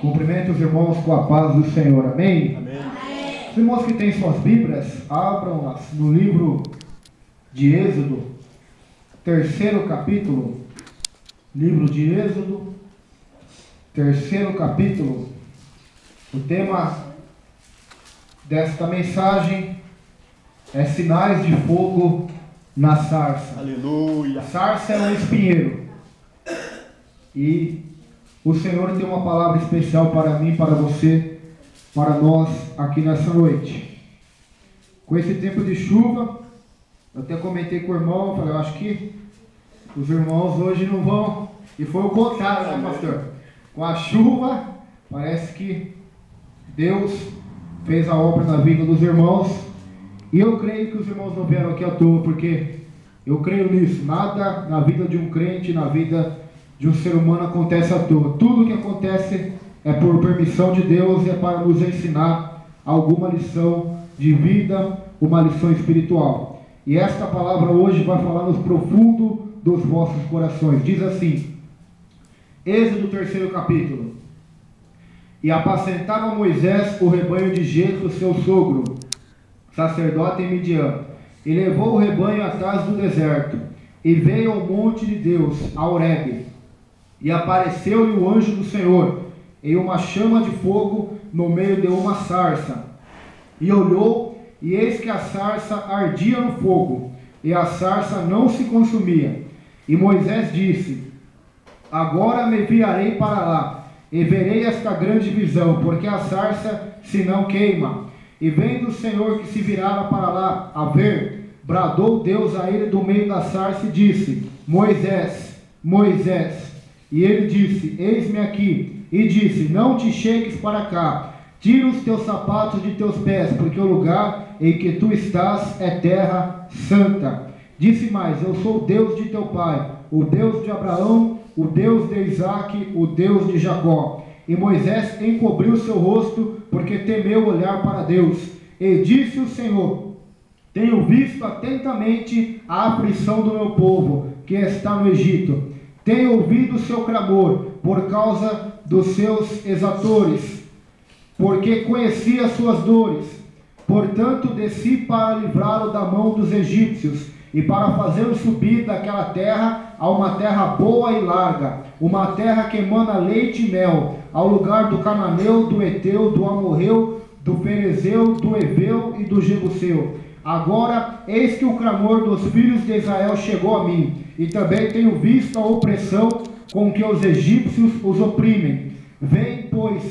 Cumprimento os irmãos com a paz do Senhor. Amém? Amém. Os irmãos que têm suas Bíblias, abram-nas no livro de Êxodo, terceiro capítulo. Livro de Êxodo, terceiro capítulo. O tema desta mensagem é sinais de fogo na sarça. Aleluia. A sarça é um espinheiro. E o Senhor tem uma palavra especial para mim, para você, para nós aqui nessa noite. Com esse tempo de chuva, eu até comentei com o irmão, falei, eu acho que os irmãos hoje não vão. E foi o contrário, né, pastor? Com a chuva, parece que Deus fez a obra na vida dos irmãos. E eu creio que os irmãos não vieram aqui à toa, porque eu creio nisso. Nada na vida de um crente, na vida de um ser humano acontece à toa. Tudo que acontece é por permissão de Deus e é para nos ensinar alguma lição de vida, uma lição espiritual. E esta palavra hoje vai falar no profundo dos vossos corações. Diz assim, Êxodo, terceiro capítulo. E apacentava Moisés o rebanho de Jetro, seu sogro, sacerdote em Midian, e levou o rebanho atrás do deserto, e veio ao monte de Deus, a Horebe, e apareceu-lhe o anjo do Senhor, em uma chama de fogo no meio de uma sarça. E olhou, e eis que a sarça ardia no fogo, e a sarça não se consumia. E Moisés disse, agora me enviarei para lá, e verei esta grande visão, porque a sarça se não queima. E vendo o Senhor que se virava para lá a ver, bradou Deus a ele do meio da sarça e disse, Moisés, Moisés. E ele disse, eis-me aqui. E disse, não te chegues para cá, tira os teus sapatos de teus pés, porque o lugar em que tu estás é terra santa. Disse mais, eu sou o Deus de teu pai, o Deus de Abraão, o Deus de Isaque, o Deus de Jacó. E Moisés encobriu seu rosto, porque temeu olhar para Deus. E disse o Senhor, tenho visto atentamente a aflição do meu povo, que está no Egito. Tenho ouvido o seu clamor, por causa dos seus exatores, porque conheci as suas dores. Portanto desci para livrá-lo da mão dos egípcios, e para fazê-lo subir daquela terra a uma terra boa e larga, uma terra que emana leite e mel, ao lugar do Cananeu, do Eteu, do Amorreu, do Ferezeu, do Eveu e do Jebuseu. Agora, eis que o clamor dos filhos de Israel chegou a mim, e também tenho visto a opressão com que os egípcios os oprimem. Vem, pois,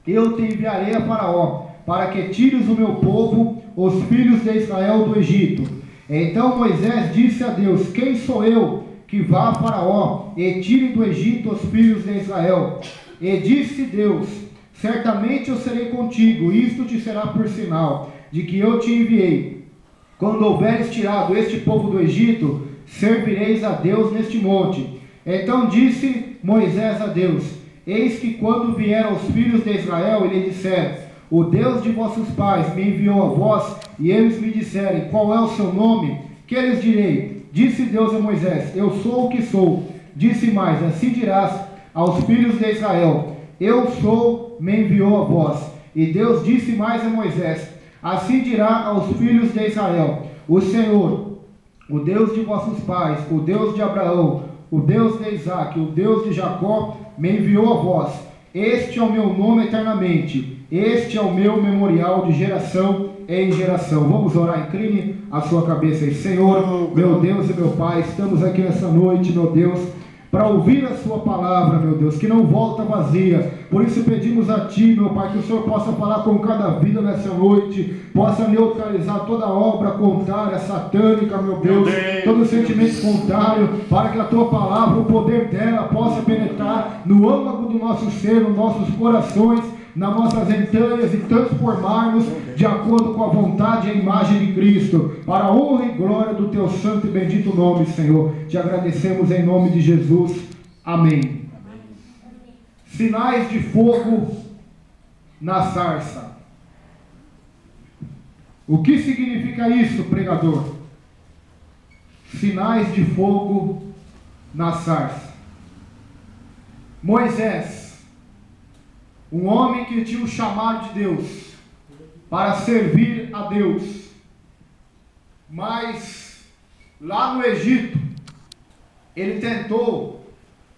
eu te enviarei a Faraó, para que tires o meu povo, os filhos de Israel, do Egito. Então Moisés disse a Deus, quem sou eu que vá a Faraó e tire do Egito os filhos de Israel? E disse Deus, certamente eu serei contigo, isto te será por sinal, de que eu te enviei. Quando houveres tirado este povo do Egito, servireis a Deus neste monte. Então disse Moisés a Deus, eis que quando vieram os filhos de Israel, e lhe disseram, o Deus de vossos pais me enviou a vós, e eles me disserem, qual é o seu nome? Que lhes direi? Disse Deus a Moisés, eu sou o que sou. Disse mais, assim dirás aos filhos de Israel, eu sou, me enviou a vós. E Deus disse mais a Moisés, assim dirá aos filhos de Israel, o Senhor, o Deus de vossos pais, o Deus de Abraão, o Deus de Isaque, o Deus de Jacó, me enviou a vós. Este é o meu nome eternamente, este é o meu memorial de geração em geração. Vamos orar, incline a sua cabeça aí. Senhor, meu Deus e meu Pai, estamos aqui nessa noite, meu Deus, para ouvir a sua palavra, meu Deus, que não volta vazia. Por isso pedimos a Ti, meu Pai, que o Senhor possa falar com cada vida nessa noite, possa neutralizar toda obra contrária, satânica, meu Deus, todo sentimento contrário, para que a Tua palavra, o poder dela, possa penetrar no âmago do nosso ser, nos nossos corações, nas nossas entranhas e transformar-nos de acordo com a vontade e a imagem de Cristo, para a honra e glória do Teu santo e bendito nome, Senhor. Te agradecemos em nome de Jesus. Amém. Sinais de fogo na sarça. O que significa isso, pregador? Sinais de fogo na sarça. Moisés, Um homem que tinha o chamado de Deus para servir a Deus. Mas lá no Egito, ele tentou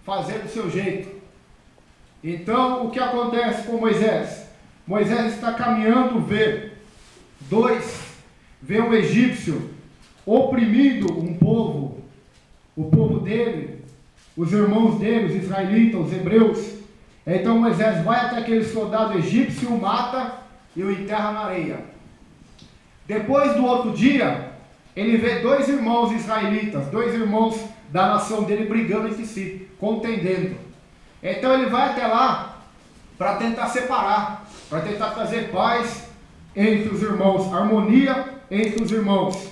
fazer do seu jeito. Então, o que acontece com Moisés? Moisés está caminhando, vê um egípcio oprimindo um povo, o povo dele, os irmãos dele, os israelitas, os hebreus. Então Moisés vai até aquele soldado egípcio, o mata e o enterra na areia. Depois do outro dia, ele vê dois irmãos israelitas, dois irmãos da nação dele brigando entre si, contendendo. Então ele vai até lá para tentar separar, para tentar trazer paz entre os irmãos, harmonia entre os irmãos.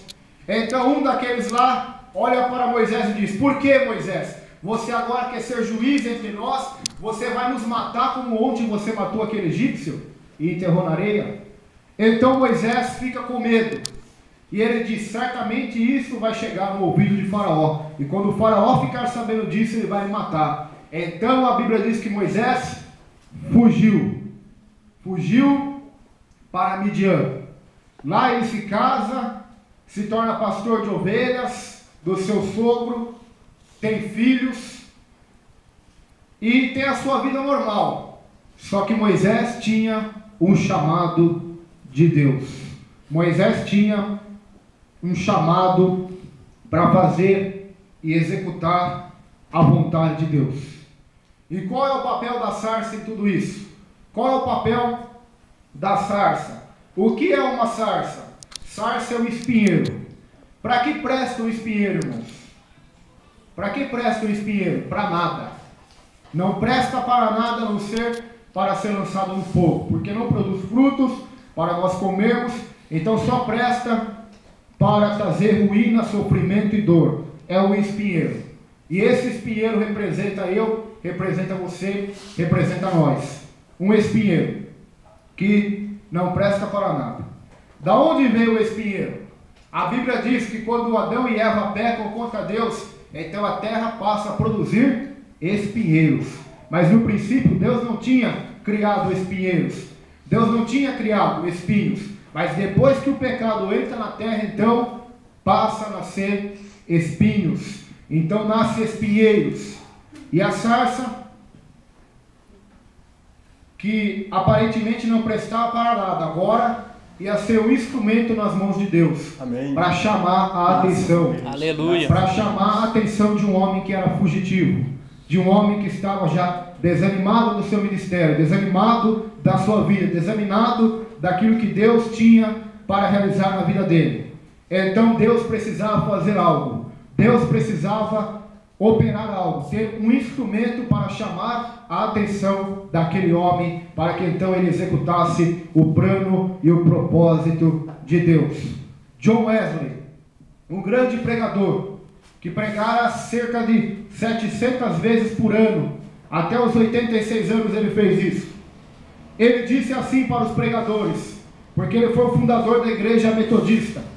Então um daqueles lá olha para Moisés e diz: por que, Moisés? Você agora quer ser juiz entre nós? Você vai nos matar como ontem você matou aquele egípcio e enterrou na areia? Então Moisés fica com medo. E ele diz: certamente isso vai chegar no ouvido de Faraó. E quando o Faraó ficar sabendo disso, ele vai me matar. Então a Bíblia diz que Moisés fugiu para Midian. Lá ele se casa, se torna pastor de ovelhas do seu sogro, tem filhos e tem a sua vida normal. Só que Moisés tinha um chamado de Deus. Moisés tinha um chamado para fazer e executar a vontade de Deus. E qual é o papel da sarça em tudo isso? Qual é o papel da sarça? O que é uma sarça? Sarça é um espinheiro. Para que presta um espinheiro, irmãos? Para que presta um espinheiro? Para nada. Não presta para nada, a não ser para ser lançado no fogo, porque não produz frutos para nós comermos. Então só presta para trazer ruína, sofrimento e dor. É um espinheiro. E esse espinheiro representa eu, representa você, representa nós. Um espinheiro que não presta para nada. Da onde veio o espinheiro? A Bíblia diz que quando Adão e Eva pecam contra Deus, então a terra passa a produzir espinheiros. Mas no princípio Deus não tinha criado espinheiros. Deus não tinha criado espinhos. Mas depois que o pecado entra na terra, então passa a nascer espinhos. Então nasce espinheiros. E a sarça, que aparentemente não prestava para nada, agora ia ser um instrumento nas mãos de Deus. Para chamar a atenção. Aleluia. Para chamar a atenção de um homem que era fugitivo, de um homem que estava já desanimado do seu ministério, desanimado da sua vida, desanimado daquilo que Deus tinha para realizar na vida dele. Então Deus precisava fazer algo. Deus precisava operar algo, ser um instrumento para chamar a atenção daquele homem, para que então ele executasse o plano e o propósito de Deus. John Wesley, um grande pregador, que pregara cerca de 700 vezes por ano, até os 86 anos ele fez isso. Ele disse assim para os pregadores, porque ele foi o fundador da igreja metodista.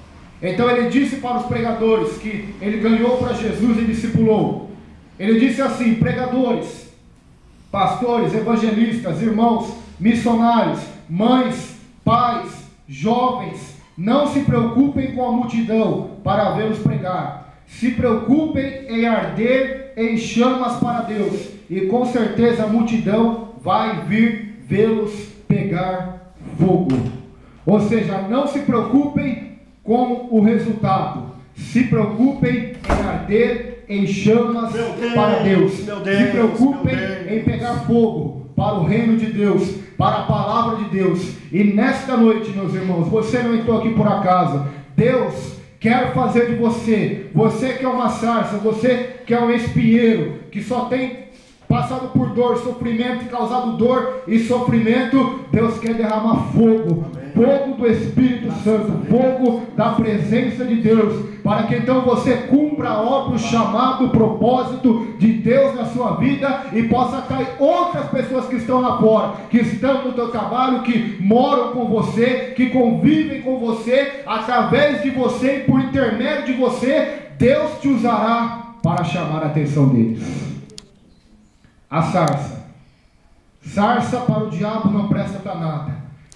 Então ele disse para os pregadores que ele ganhou para Jesus e discipulou. Ele disse assim: pregadores, pastores, evangelistas, irmãos, missionários, mães, pais, jovens, não se preocupem com a multidão para vê-los pregar. Se preocupem em arder em chamas para Deus, e com certeza a multidão vai vir vê-los pegar fogo. Ou seja, não se preocupem com o resultado, se preocupem em arder em chamas para Deus. Se preocupem em pegar fogo para o reino de Deus, para a palavra de Deus. E nesta noite, meus irmãos, você não entrou aqui por acaso. Deus quer fazer de você, você que é uma sarça, você que é um espinheiro, que só tem passado por dor, sofrimento, causado dor e sofrimento, Deus quer derramar fogo, fogo do Espírito Santo, fogo da presença de Deus, para que então você cumpra a obra, o chamado, o propósito de Deus na sua vida, e possa cair outras pessoas que estão lá fora, que estão no teu trabalho, que moram com você, que convivem com você, através de você e por intermédio de você, Deus te usará para chamar a atenção deles. A sarça Sarça para o diabo não presta para nada.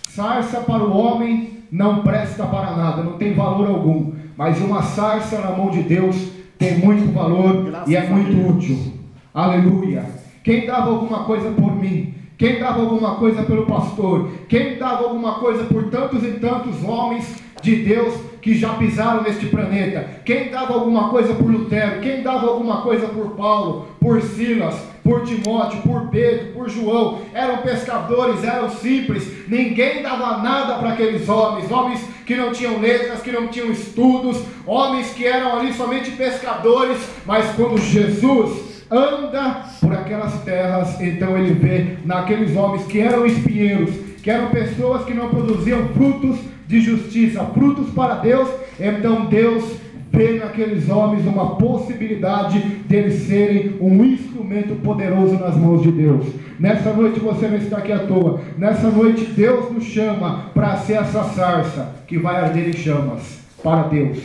Sarça para o homem não presta para nada, não tem valor algum. Mas uma sarça na mão de Deus tem muito valor e é muito útil. Aleluia. Quem dava alguma coisa por mim? Quem dava alguma coisa pelo pastor? Quem dava alguma coisa por tantos e tantos homens de Deus que já pisaram neste planeta? Quem dava alguma coisa por Lutero? Quem dava alguma coisa por Paulo, por Silas, por Timóteo, por Pedro, por João? Eram pescadores, eram simples. Ninguém dava nada para aqueles homens. Homens que não tinham letras, que não tinham estudos, homens que eram ali somente pescadores. Mas quando Jesus anda por aquelas terras, então ele vê naqueles homens que eram espinheiros, que eram pessoas que não produziam frutos de justiça, frutos para Deus. Então Deus vê naqueles homens uma possibilidade deles serem um instrumento poderoso nas mãos de Deus. Nessa noite você não está aqui à toa. Nessa noite Deus nos chama para ser essa sarça que vai arder em chamas para Deus,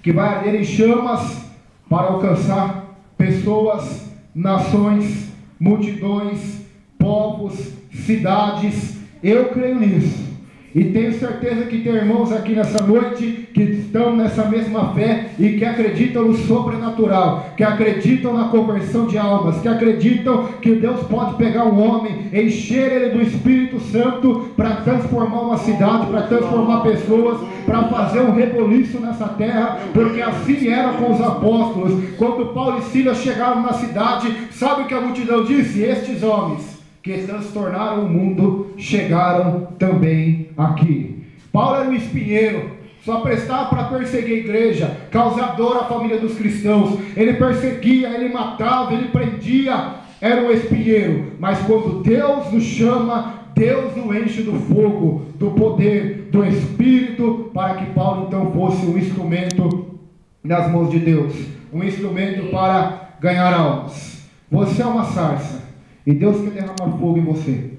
que vai arder em chamas para alcançar pessoas, nações, multidões, povos, cidades. Eu creio nisso. E tenho certeza que tem irmãos aqui nessa noite que estão nessa mesma fé e que acreditam no sobrenatural, que acreditam na conversão de almas, que acreditam que Deus pode pegar um homem, encher ele do Espírito Santo para transformar uma cidade, para transformar pessoas, para fazer um reboliço nessa terra, porque assim era com os apóstolos. Quando Paulo e Silas chegaram na cidade, sabe o que a multidão disse? Estes homens que transtornaram o mundo chegaram também aqui. Paulo era um espinheiro, só prestava para perseguir a igreja, causador à família dos cristãos. Ele perseguia, ele matava, ele prendia, era um espinheiro. Mas quando Deus nos chama, Deus o enche do fogo, do poder, do Espírito, para que Paulo então fosse um instrumento nas mãos de Deus, um instrumento para ganhar almas. Você é uma sarça, e Deus quer derramar fogo em você,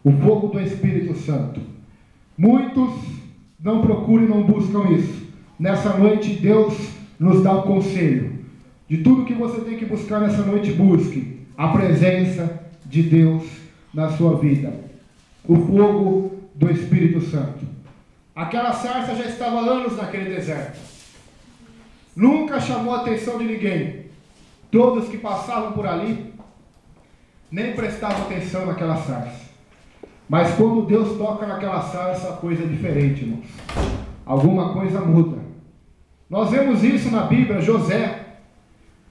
o fogo do Espírito Santo. Muitos não procuram e não buscam isso. Nessa noite Deus nos dá um conselho. De tudo que você tem que buscar nessa noite, busque a presença de Deus na sua vida, o fogo do Espírito Santo. Aquela sarça já estava há anos naquele deserto, nunca chamou a atenção de ninguém. Todos que passavam por ali nem prestavam atenção naquela sarça. Mas quando Deus toca naquela sarça, a coisa é diferente, irmãos. Alguma coisa muda. Nós vemos isso na Bíblia. José,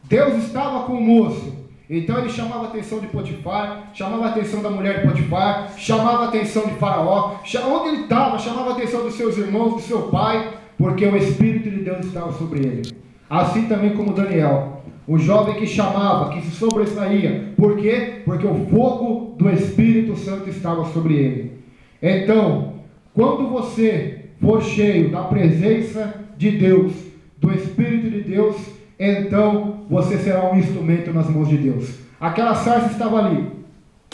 Deus estava com o moço, então ele chamava a atenção de Potifar, chamava a atenção da mulher de Potifar, chamava a atenção de Faraó, onde ele estava, chamava a atenção dos seus irmãos, do seu pai, porque o Espírito de Deus estava sobre ele. Assim também como Daniel, o jovem que chamava, que se sobressaía. Por quê? Porque o fogo do Espírito Santo estava sobre ele. Então, quando você for cheio da presença de Deus, do Espírito de Deus, então você será um instrumento nas mãos de Deus. Aquela sarça estava ali.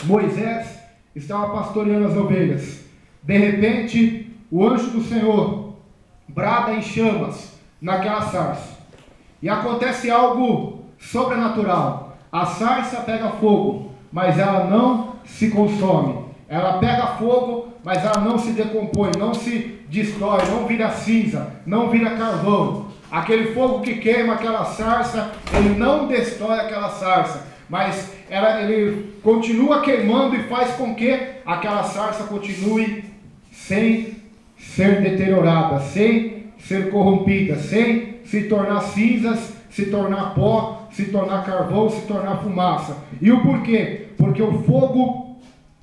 Moisés estava pastoreando as ovelhas. De repente, o anjo do Senhor brada em chamas naquela sarça. E acontece algo sobrenatural. A sarça pega fogo, mas ela não se consome. Ela pega fogo, mas ela não se decompõe, não se destrói, não vira cinza, não vira carvão. Aquele fogo que queima aquela sarça, ele não destrói aquela sarça, mas ele continua queimando e faz com que aquela sarça continue sem ser deteriorada, sem ser corrompida, sem se tornar cinzas, se tornar pó, se tornar carvão, se tornar fumaça. E o porquê? Porque o fogo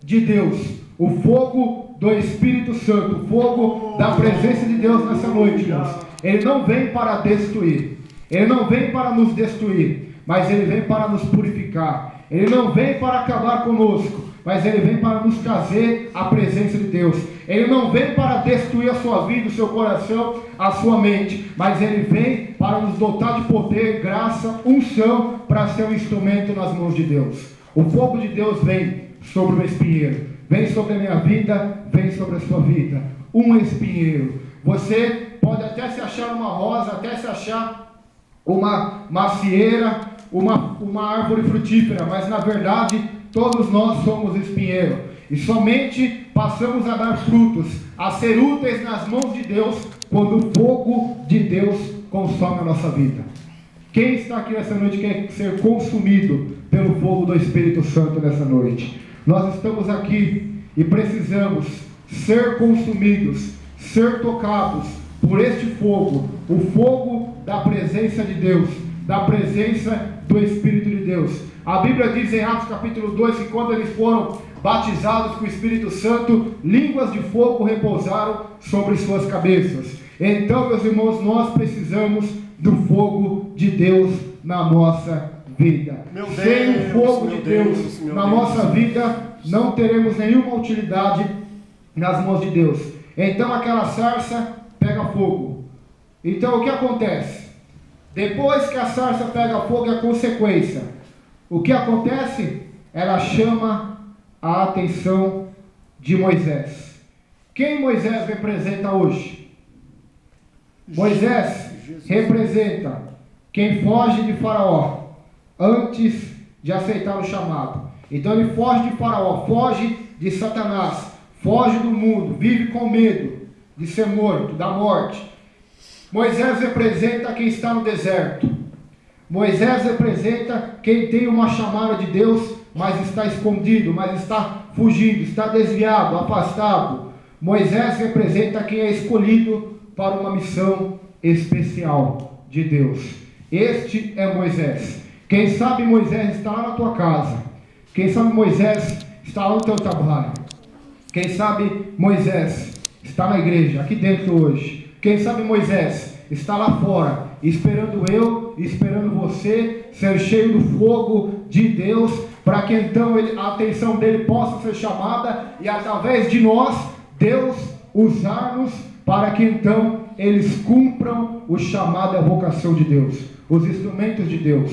de Deus, o fogo do Espírito Santo, o fogo da presença de Deus nessa noite, irmãos, ele não vem para destruir, ele não vem para nos destruir, mas ele vem para nos purificar. Ele não vem para acabar conosco, mas ele vem para nos trazer a presença de Deus. Ele não vem para destruir a sua vida, o seu coração, a sua mente, mas ele vem para nos dotar de poder, graça, unção, para ser um instrumento nas mãos de Deus. O fogo de Deus vem sobre o espinheiro, vem sobre a minha vida, vem sobre a sua vida. Um espinheiro. Você pode até se achar uma rosa, até se achar uma macieira, uma árvore frutífera, mas na verdade todos nós somos espinheiro. E somente passamos a dar frutos, a ser úteis nas mãos de Deus, quando o fogo de Deus consome a nossa vida. Quem está aqui nessa noite quer ser consumido pelo fogo do Espírito Santo nessa noite? Nós estamos aqui e precisamos ser consumidos, ser tocados por este fogo, o fogo da presença de Deus, da presença do Espírito de Deus. A Bíblia diz em Atos capítulo 2 que quando eles foram batizados com o Espírito Santo, línguas de fogo repousaram sobre suas cabeças. Então, meus irmãos, nós precisamos do fogo de Deus na nossa vida. Sem o fogo de Deus na nossa vida, não teremos nenhuma utilidade nas mãos de Deus. Então aquela sarça pega fogo. Então o que acontece? Depois que a sarça pega fogo, é a consequência. O que acontece? Ela chama a atenção de Moisés. Quem Moisés representa hoje? Moisés representa quem foge de Faraó antes de aceitar o chamado. Então ele foge de Faraó, foge de Satanás, foge do mundo, vive com medo de ser morto, da morte. Moisés representa quem está no deserto. Moisés representa quem tem uma chamada de Deus, mas está escondido, mas está fugindo, está desviado, afastado. Moisés representa quem é escolhido para uma missão especial de Deus. Este é Moisés. Quem sabe Moisés está lá na tua casa. Quem sabe Moisés está lá no teu trabalho. Quem sabe Moisés está na igreja, aqui dentro hoje. Quem sabe Moisés está lá fora, esperando eu, esperando você, ser cheio do fogo de Deus, para que então a atenção dele possa ser chamada e através de nós, Deus usar-nos para que então eles cumpram o chamado e a vocação de Deus. Os instrumentos de Deus.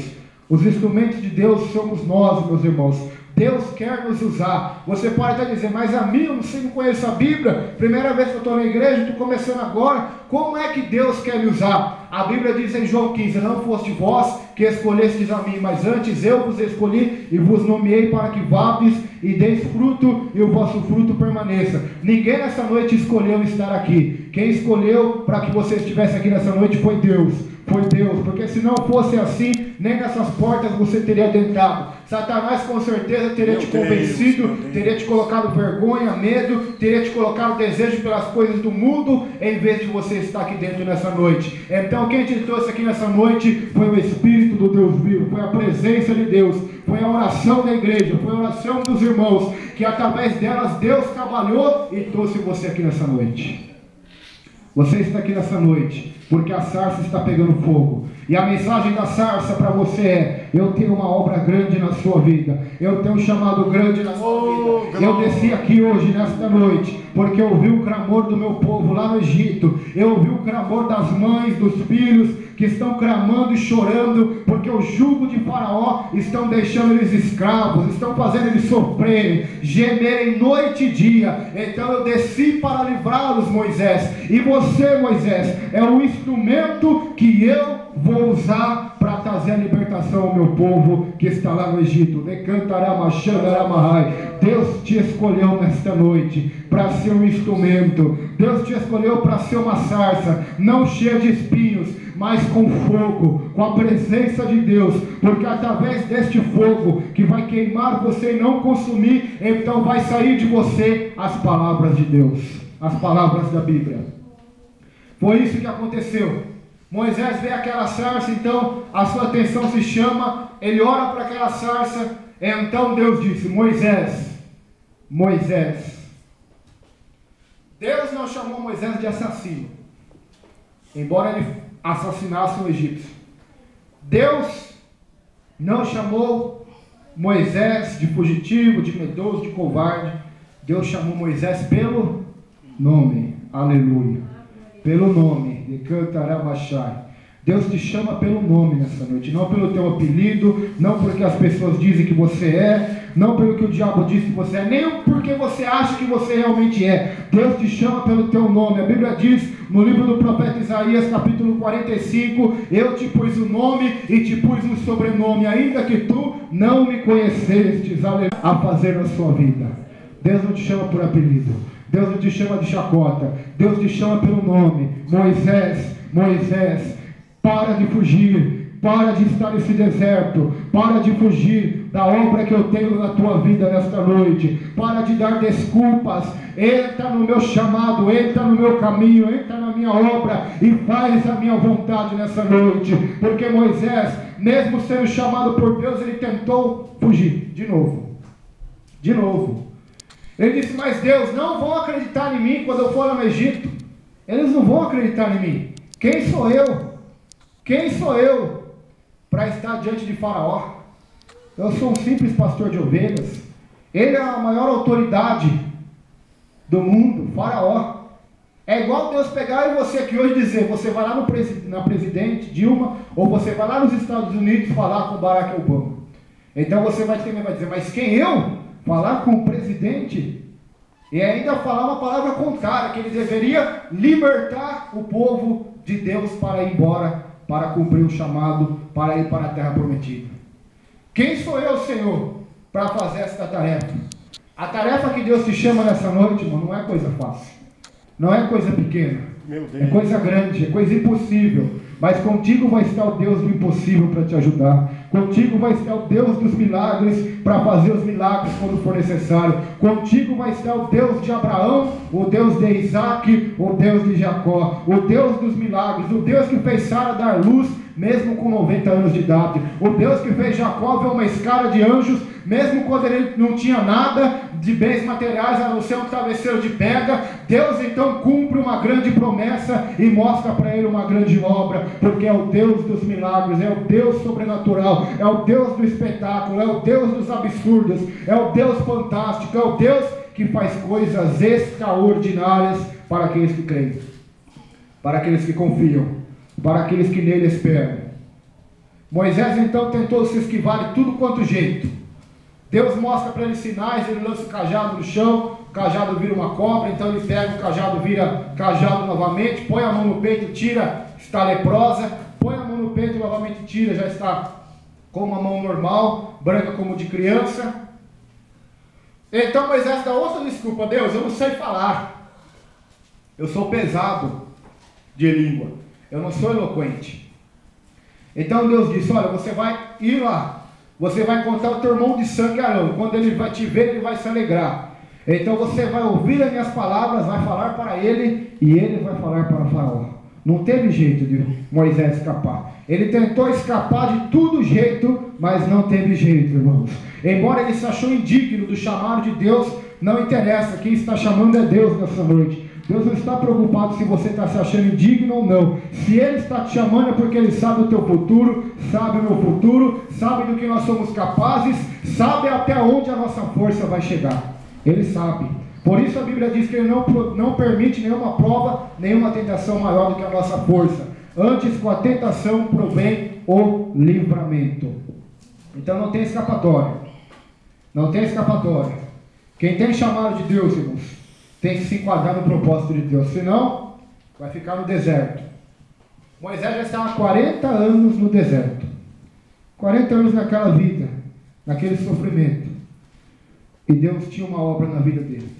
Os instrumentos de Deus somos nós, meus irmãos. Deus quer nos usar. Você pode até dizer, mas a mim, eu não conheço a Bíblia, primeira vez que eu estou na igreja, estou começando agora, como é que Deus quer me usar? A Bíblia diz em João 15, não foste vós que escolhestes a mim, mas antes eu vos escolhi e vos nomeei para que vades e deis fruto e o vosso fruto permaneça. Ninguém nessa noite escolheu estar aqui. Quem escolheu para que você estivesse aqui nessa noite foi Deus. Foi Deus, porque se não fosse assim, nem nessas portas você teria adentrado. Satanás com certeza teria te convencido, teria te colocado vergonha, medo, teria te colocado desejo pelas coisas do mundo, em vez de você estar aqui dentro nessa noite. Então quem te trouxe aqui nessa noite foi o Espírito do Deus vivo, foi a presença de Deus, foi a oração da igreja, foi a oração dos irmãos, que através delas Deus trabalhou e trouxe você aqui nessa noite. Você está aqui nessa noite porque a sarça está pegando fogo. E a mensagem da sarça para você é: eu tenho uma obra grande na sua vida, eu tenho um chamado grande na sua vida. Eu desci aqui hoje, nesta noite, porque eu ouvi o clamor do meu povo lá no Egito. Eu ouvi o clamor das mães, dos filhos, que estão clamando e chorando, porque o jugo de Faraó estão deixando eles escravos, estão fazendo eles sofrerem, gemerem noite e dia. Então eu desci para livrá-los, Moisés. E você, Moisés, é o instrumento que eu vou usar para trazer a libertação ao meu povo que está lá no Egito. Deus te escolheu nesta noite para ser um instrumento. Deus te escolheu para ser uma sarça, não cheia de espinhos, mas com fogo, com a presença de Deus, porque através deste fogo que vai queimar você e não consumir, então vai sair de você as palavras de Deus, as palavras da Bíblia. Foi isso que aconteceu. Moisés vê aquela sarça, então a sua atenção se chama, ele ora para aquela sarça, então Deus disse: Moisés, Moisés. Deus não chamou Moisés de assassino, embora ele assassinasse um egípcio. Deus não chamou Moisés de fugitivo, de medroso, de covarde. Deus chamou Moisés pelo nome. Aleluia. Pelo nome de Cantaramachai. Deus te chama pelo nome nessa noite, não pelo teu apelido, não porque as pessoas dizem que você é, não pelo que o diabo diz que você é, nem porque você acha que você realmente é. Deus te chama pelo teu nome. A Bíblia diz no livro do profeta Isaías, capítulo 45, eu te pus o nome e te pus um sobrenome, ainda que tu não me conhecestes, a fazer na sua vida. Deus não te chama por apelido, Deus não te chama de chacota, Deus te chama pelo nome. Moisés, Moisés, para de fugir, para de estar nesse deserto, para de fugir da obra que eu tenho na tua vida nesta noite, para de dar desculpas, entra no meu chamado, entra no meu caminho, entra na minha obra e faz a minha vontade nessa noite, porque Moisés, mesmo sendo chamado por Deus, ele tentou fugir, de novo, ele disse, mas Deus, não vão acreditar em mim quando eu for lá no Egito, eles não vão acreditar em mim, quem sou eu? Quem sou eu para estar diante de Faraó? Eu sou um simples pastor de ovelhas. Ele é a maior autoridade do mundo, Faraó. É igual Deus pegar e você aqui hoje dizer, você vai lá na presidente Dilma, ou você vai lá nos Estados Unidos falar com Barack Obama. Então você vai dizer, mas quem eu? Falar com o presidente? E ainda falar uma palavra contrária, que ele deveria libertar o povo de Deus para ir embora, para cumprir o chamado, para ir para a terra prometida. Quem sou eu, Senhor, para fazer esta tarefa? A tarefa que Deus te chama nessa noite, irmão, não é coisa fácil, não é coisa pequena, é coisa grande, é coisa impossível, mas contigo vai estar o Deus do impossível para te ajudar, contigo vai estar o Deus dos milagres para fazer os milagres quando for necessário, contigo vai estar o Deus de Abraão, o Deus de Isaac, o Deus de Jacó, o Deus dos milagres, o Deus que fez Sara dar luz mesmo com 90 anos de idade, o Deus que fez Jacó ver uma escala de anjos mesmo quando ele não tinha nada de bens materiais a não ser um travesseiro de pedra. Deus então cumpre uma grande promessa e mostra para ele uma grande obra, porque é o Deus dos milagres, é o Deus sobrenatural, é o Deus do espetáculo, é o Deus dos absurdos, é o Deus fantástico, é o Deus que faz coisas extraordinárias para aqueles que creem, para aqueles que confiam, para aqueles que nele esperam. Moisés então tentou se esquivar de tudo quanto jeito. Deus mostra para ele sinais, ele lança o cajado no chão, o cajado vira uma cobra, então ele pega o cajado, vira cajado novamente, põe a mão no peito, tira, está leprosa, põe a mão no peito, novamente tira, já está com uma mão normal, branca como de criança. Então Moisés dá outra desculpa, Deus, eu não sei falar, eu sou pesado de língua, eu não sou eloquente. Então Deus disse, olha, você vai ir lá, você vai encontrar o teu irmão de sangue Arão, quando ele vai te ver, ele vai se alegrar. Então você vai ouvir as minhas palavras, vai falar para ele, e ele vai falar para o Faraó. Não teve jeito de Moisés escapar. Ele tentou escapar de todo jeito, mas não teve jeito, irmãos. Embora ele se achou indigno do chamado de Deus, não interessa, quem está chamando é Deus nessa noite. Deus não está preocupado se você está se achando indigno ou não. Se Ele está te chamando é porque Ele sabe o teu futuro, sabe o meu futuro, sabe do que nós somos capazes, sabe até onde a nossa força vai chegar. Ele sabe. Por isso a Bíblia diz que Ele não permite nenhuma prova, nenhuma tentação maior do que a nossa força. Antes, com a tentação, provém o livramento. Então não tem escapatória. Não tem escapatória. Quem tem chamado de Deus, irmãos, tem que se enquadrar no propósito de Deus, senão vai ficar no deserto. Moisés já estava há 40 anos no deserto, 40 anos naquela vida, naquele sofrimento, e Deus tinha uma obra na vida dele,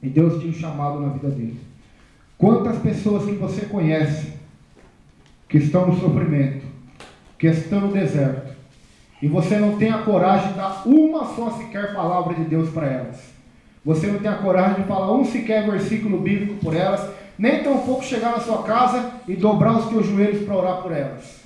e Deus tinha um chamado na vida dele. Quantas pessoas que você conhece que estão no sofrimento, que estão no deserto, e você não tem a coragem de dar uma só sequer palavra de Deus para elas? Você não tem a coragem de falar um sequer versículo bíblico por elas, nem tão pouco chegar na sua casa e dobrar os teus joelhos para orar por elas.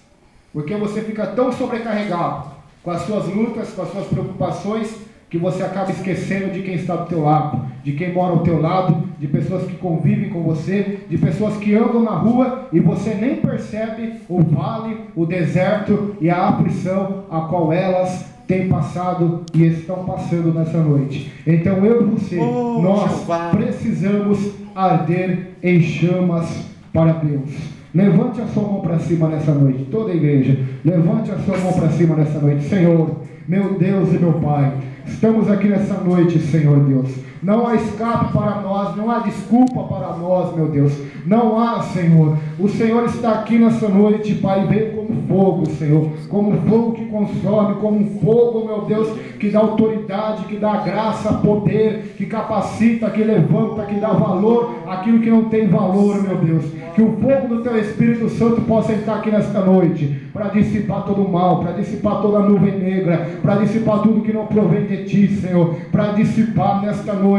Porque você fica tão sobrecarregado com as suas lutas, com as suas preocupações, que você acaba esquecendo de quem está do teu lado, de quem mora ao teu lado, de pessoas que convivem com você, de pessoas que andam na rua e você nem percebe o vale, o deserto e a aflição a qual elas têm passado e estão passando nessa noite. Então eu e você, nós precisamos arder em chamas para Deus. Levante a sua mão para cima nessa noite, toda a igreja. Levante a sua mão para cima nessa noite. Senhor, meu Deus e meu Pai, estamos aqui nessa noite, Senhor Deus. Não há escape para nós, não há desculpa para nós, meu Deus. Não há, Senhor. O Senhor está aqui nessa noite, Pai, veio como fogo, Senhor. Como fogo que consome, como fogo, meu Deus, que dá autoridade, que dá graça, poder, que capacita, que levanta, que dá valor àquilo que não tem valor, meu Deus. Que o fogo do Teu Espírito Santo possa entrar aqui nesta noite, para dissipar todo o mal, para dissipar toda a nuvem negra, para dissipar tudo que não provém de Ti, Senhor, para dissipar nesta noite.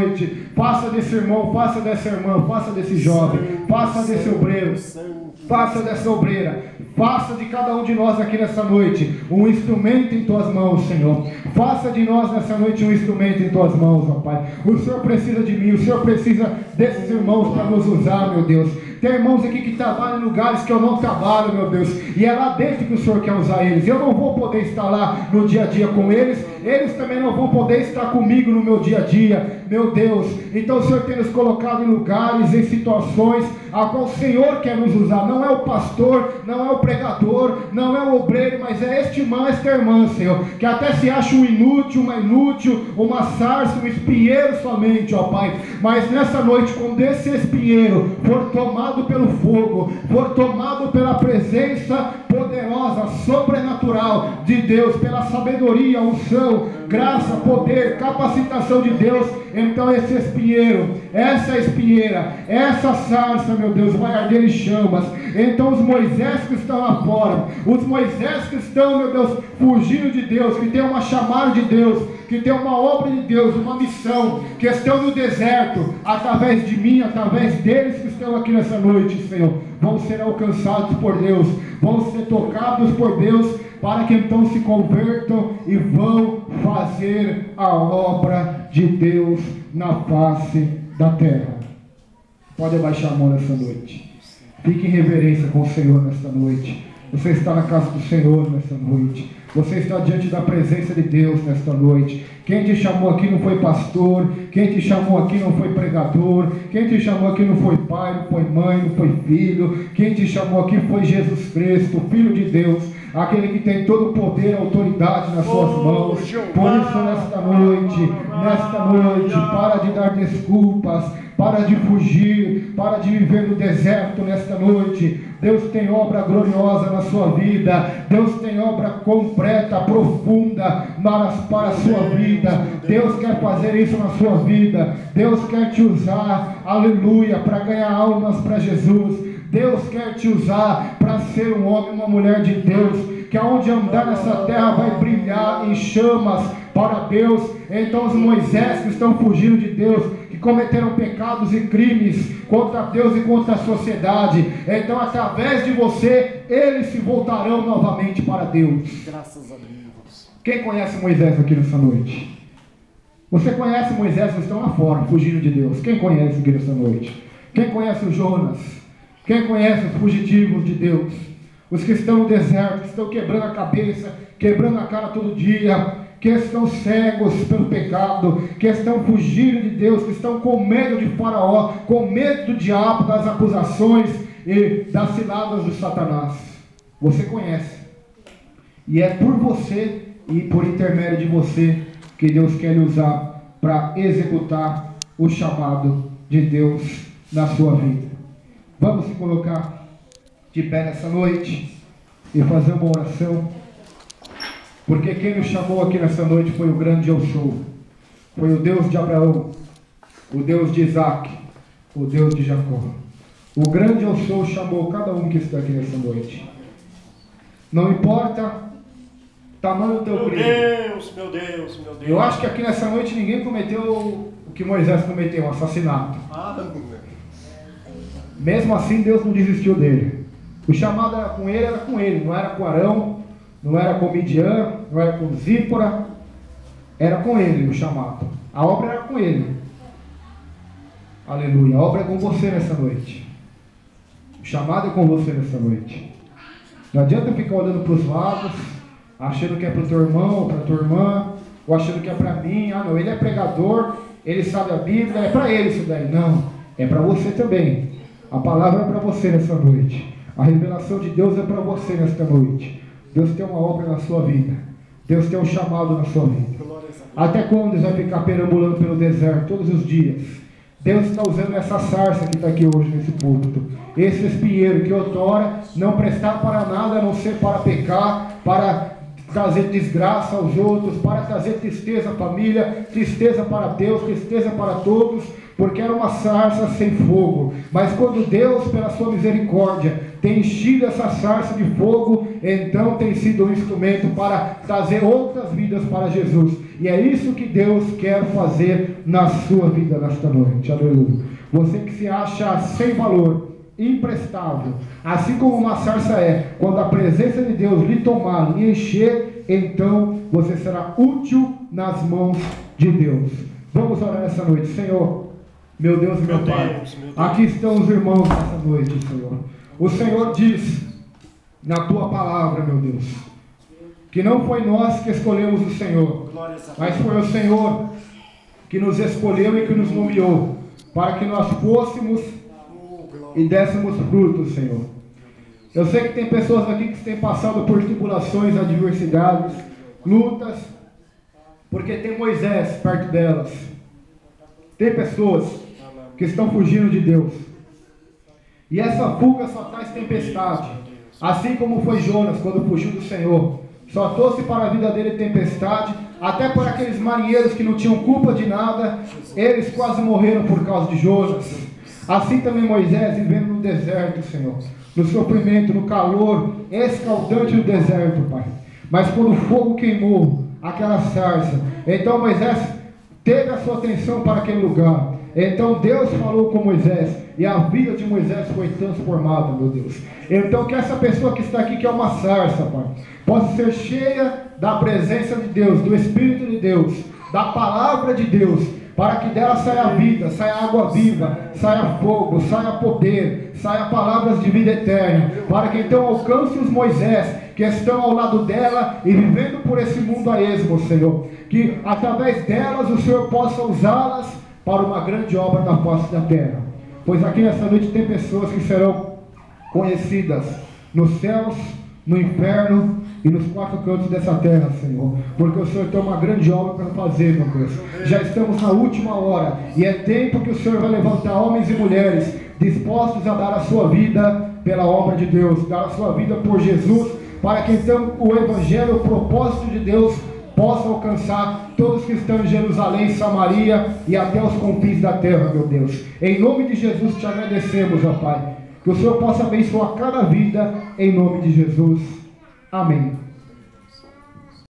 Faça desse irmão, faça dessa irmã, faça desse jovem, faça desse obreiro, faça dessa obreira, faça de cada um de nós aqui nessa noite um instrumento em Tuas mãos, Senhor. Faça de nós nessa noite um instrumento em Tuas mãos, ó Pai. O Senhor precisa de mim, o Senhor precisa desses irmãos para nos usar, meu Deus. Tem irmãos aqui que trabalham em lugares que eu não trabalho, meu Deus, e é lá dentro que o Senhor quer usar eles. Eu não vou poder estar lá no dia a dia com eles, eles também não vão poder estar comigo no meu dia a dia, meu Deus. Então o Senhor tem nos colocado em lugares, em situações a qual o Senhor quer nos usar. Não é o pastor, não é o pregador, não é o obreiro, mas é este irmão, esta irmã, Senhor, que até se acha um inútil, uma sarça, um espinheiro somente, ó Pai. Mas nessa noite, quando esse espinheiro for tomado pelo fogo, for tomado pela presença poderosa, sobrenatural de Deus, pela sabedoria, unção, graça, poder, capacitação de Deus, então esse espinheiro, essa espinheira, essa sarça, meu Deus, vai arder em chamas. Então os Moisés que estão lá fora, os Moisés que estão, meu Deus, fugindo de Deus, que tem uma chamada de Deus, que tem uma obra de Deus, uma missão, que estão no deserto, através de mim, através deles que estão aqui nessa noite, Senhor, vão ser alcançados por Deus, vão ser tocados por Deus, para que então se convertam e vão fazer a obra de Deus na face da terra. Pode abaixar a mão nessa noite. Fique em reverência com o Senhor nesta noite. Você está na casa do Senhor nesta noite. Você está diante da presença de Deus nesta noite. Quem te chamou aqui não foi pastor, quem te chamou aqui não foi pregador, quem te chamou aqui não foi pai, não foi mãe, não foi filho. Quem te chamou aqui foi Jesus Cristo, Filho de Deus, aquele que tem todo o poder e autoridade nas suas mãos. Por isso nesta noite, para de dar desculpas, para de fugir, para de viver no deserto nesta noite. Deus tem obra gloriosa na sua vida, Deus tem obra completa, profunda para a sua vida. Deus quer fazer isso na sua vida, Deus quer te usar, aleluia, para ganhar almas para Jesus. Deus quer te usar para ser um homem, uma mulher de Deus, que aonde andar nessa terra vai brilhar em chamas para Deus. Então os Moisés que estão fugindo de Deus, que cometeram pecados e crimes contra Deus e contra a sociedade, então através de você, eles se voltarão novamente para Deus. Graças a Deus. Quem conhece Moisés aqui nessa noite? Você conhece Moisés que estão lá fora, fugindo de Deus? Quem conhece aqui nessa noite? Quem conhece o Jonas? Quem conhece os fugitivos de Deus? Os que estão no deserto, que estão quebrando a cabeça, quebrando a cara todo dia, que estão cegos pelo pecado, que estão fugindo de Deus, que estão com medo de Faraó, com medo do diabo, das acusações e das ciladas de Satanás. Você conhece. E é por você e por intermédio de você que Deus quer lhe usar para executar o chamado de Deus na sua vida. Vamos se colocar de pé nessa noite e fazer uma oração, porque quem nos chamou aqui nessa noite foi o grande Eu Sou, foi o Deus de Abraão, o Deus de Isaac, o Deus de Jacó. O grande Eu Sou chamou cada um que está aqui nessa noite. Não importa o tamanho do teu crime. Meu Deus. Eu acho que aqui nessa noite ninguém cometeu o que Moisés cometeu, um assassinato. Mesmo assim, Deus não desistiu dele. O chamado era com ele, não era com Arão, não era com Midian, não era com Zípora, era com ele o chamado. A obra era com ele. Aleluia. A obra é com você nessa noite. O chamado é com você nessa noite. Não adianta ficar olhando para os lados, achando que é para o teu irmão ou para a tua irmã, ou achando que é para mim. Ah não, ele é pregador, ele sabe a Bíblia, é para ele isso daí. Não, é para você também. A palavra é para você nessa noite. A revelação de Deus é para você nesta noite. Deus tem uma obra na sua vida. Deus tem um chamado na sua vida. Até quando Deus vai ficar perambulando pelo deserto todos os dias? Deus está usando essa sarça que está aqui hoje nesse púlpito. Esse espinheiro que outrora não prestava para nada a não ser para pecar, para trazer desgraça aos outros, para trazer tristeza à família, tristeza para Deus, tristeza para todos, porque era uma sarça sem fogo. Mas quando Deus, pela sua misericórdia, tem enchido essa sarça de fogo, então tem sido um instrumento para trazer outras vidas para Jesus. E é isso que Deus quer fazer na sua vida nesta noite. Aleluia. Você que se acha sem valor, imprestável, assim como uma sarça é, quando a presença de Deus lhe tomar, lhe encher, então você será útil nas mãos de Deus. Vamos orar nessa noite. Senhor, meu Deus e meu Pai, aqui estão os irmãos nessa noite, Senhor. O Senhor diz na tua palavra, meu Deus, que não foi nós que escolhemos o Senhor, mas foi o Senhor que nos escolheu e que nos nomeou, para que nós fôssemos e dessemos frutos, Senhor. Eu sei que tem pessoas aqui que têm passado por tribulações, adversidades, lutas, porque tem Moisés perto delas. Tem pessoas que estão fugindo de Deus. E essa fuga só traz tempestade. Assim como foi Jonas quando fugiu do Senhor. Só trouxe para a vida dele tempestade. Até para aqueles marinheiros que não tinham culpa de nada, eles quase morreram por causa de Jonas. Assim também Moisés vivendo no deserto, Senhor. No sofrimento, no calor escaldante do deserto, Pai. Mas quando o fogo queimou aquela sarça, então Moisés teve a sua atenção para aquele lugar. Então Deus falou com Moisés e a vida de Moisés foi transformada, meu Deus. Então que essa pessoa que está aqui, que é uma sarça, Pai, possa ser cheia da presença de Deus, do Espírito de Deus, da palavra de Deus, para que dela saia vida, saia água viva, saia fogo, saia poder, saia palavras de vida eterna, para que então alcance os Moisés que estão ao lado dela e vivendo por esse mundo a esmo, Senhor, que através delas o Senhor possa usá-las para uma grande obra na face da terra. Pois aqui nessa noite tem pessoas que serão conhecidas nos céus, no inferno e nos quatro cantos dessa terra, Senhor, porque o Senhor tem uma grande obra para fazer, meu Deus. Já estamos na última hora e é tempo que o Senhor vai levantar homens e mulheres dispostos a dar a sua vida pela obra de Deus, dar a sua vida por Jesus, para que então o Evangelho, o propósito de Deus possa alcançar todos que estão em Jerusalém, Samaria e até os confins da terra, meu Deus. Em nome de Jesus te agradecemos, ó Pai, que o Senhor possa abençoar cada vida, em nome de Jesus. Amém.